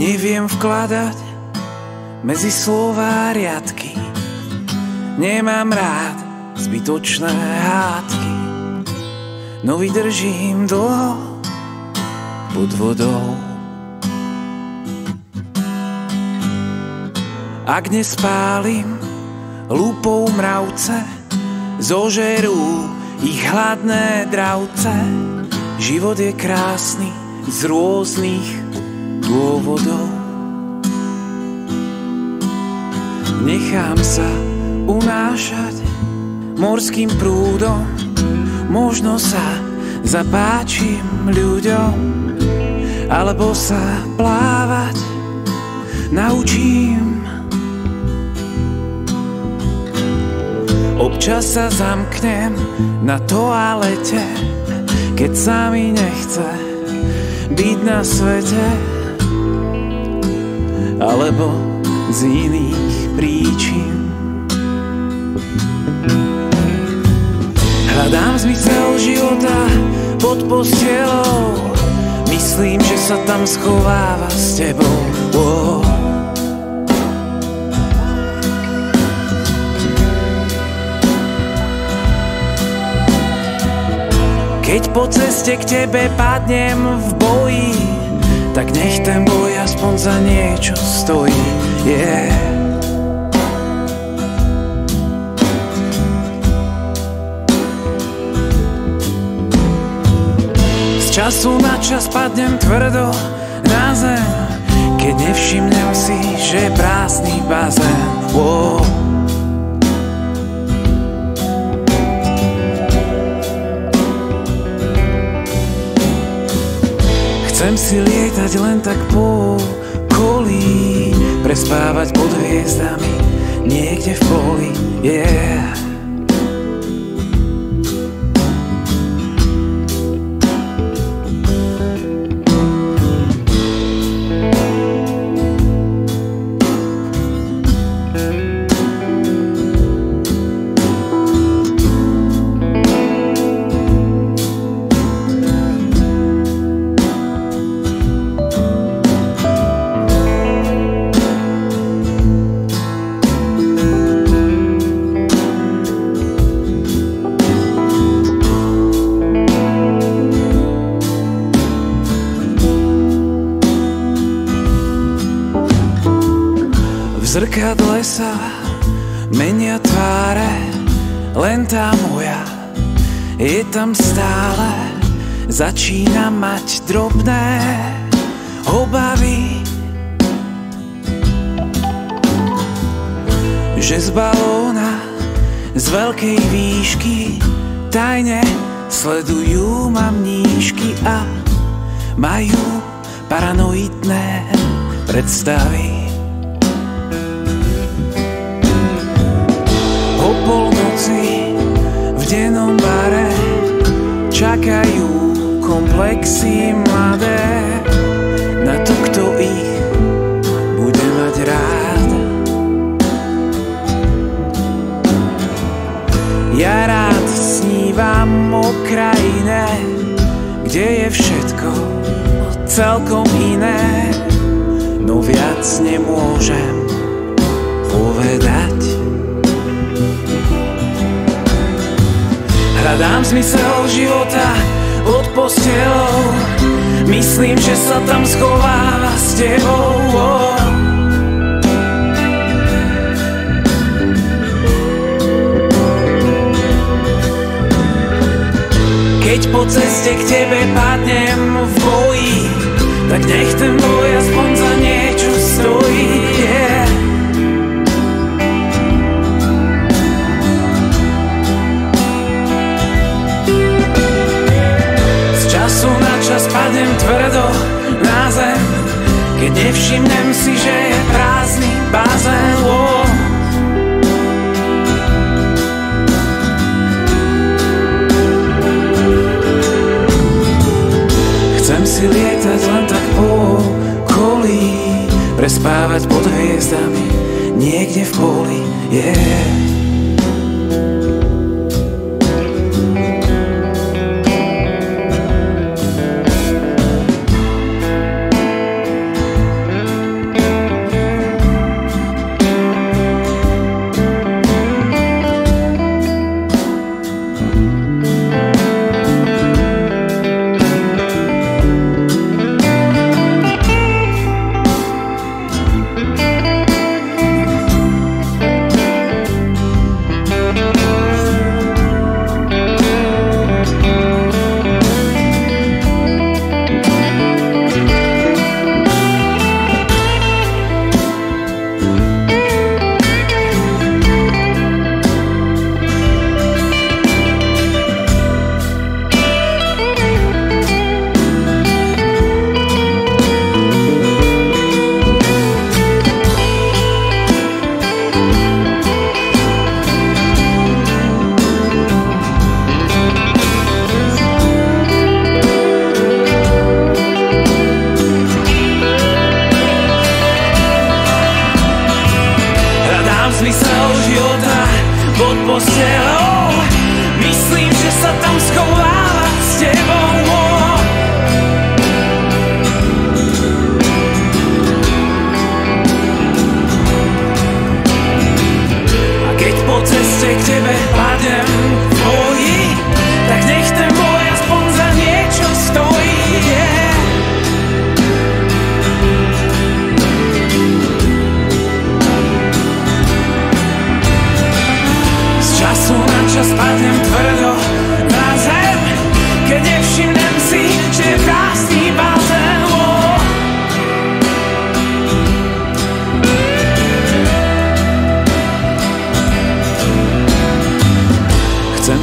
Neviem vkladať medzi slová riadky, nemám rád zbytočné hádky, no vydržím dlho pod vodou. Ak nespálim lúpou mravce, zožerú ich hladné dravce. Život je krásny z rôznych dôvodov. Nechám sa unášať morským prúdom, možno sa zapáčim ľuďom, alebo sa plávať naučím. Občas sa zamknem na toalete, keď sa mi nechce byť na svete, alebo z iných príčin. Hľadám zmysel života pod postelou, myslím, že sa tam schováva s tebou. Keď po ceste k tebe padnem v boji, tak nech ten boj aspoň za niečo stojí. Z času na čas padnem tvrdo na zem, keď nevšimnem si, že je prázdny bazén. Chcem si lietať len tak po okolí, prespávať pod hviezdami niekde v poli. V zrkadle sa menia tváre, len tá moja je tam stále. Začína mať drobné obavy, že z balóna z veľkej výšky tajne sledujú ma mníšky a majú paranoidné predstavy. O polnoci v dennom bare čakajú komplexy mladé na to, kto ich bude mať rád. Ja rád snívam o krajine, kde je všetko celkom iné, no viac nemôžem povedať. Hľadám zmysel života pod postelou, myslím, že sa tam schováva s tebou. Keď po ceste k tebe padnem v boji, tak nech ten boj aspoň za niečo stojí. Čas padnem tvrdo na zem, keď nevšimnem si, že je prázdny bazén. Chcem si lietať len tak po okolí, prespávať pod hviezdami niekde v poli.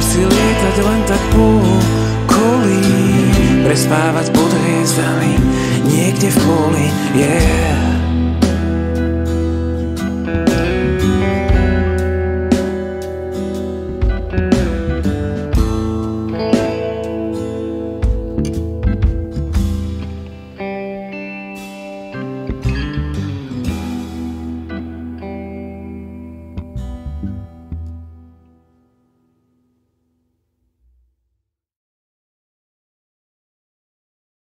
si lietať len tak po okolí, prespávať pod hviezdami niekde v poli, yeah.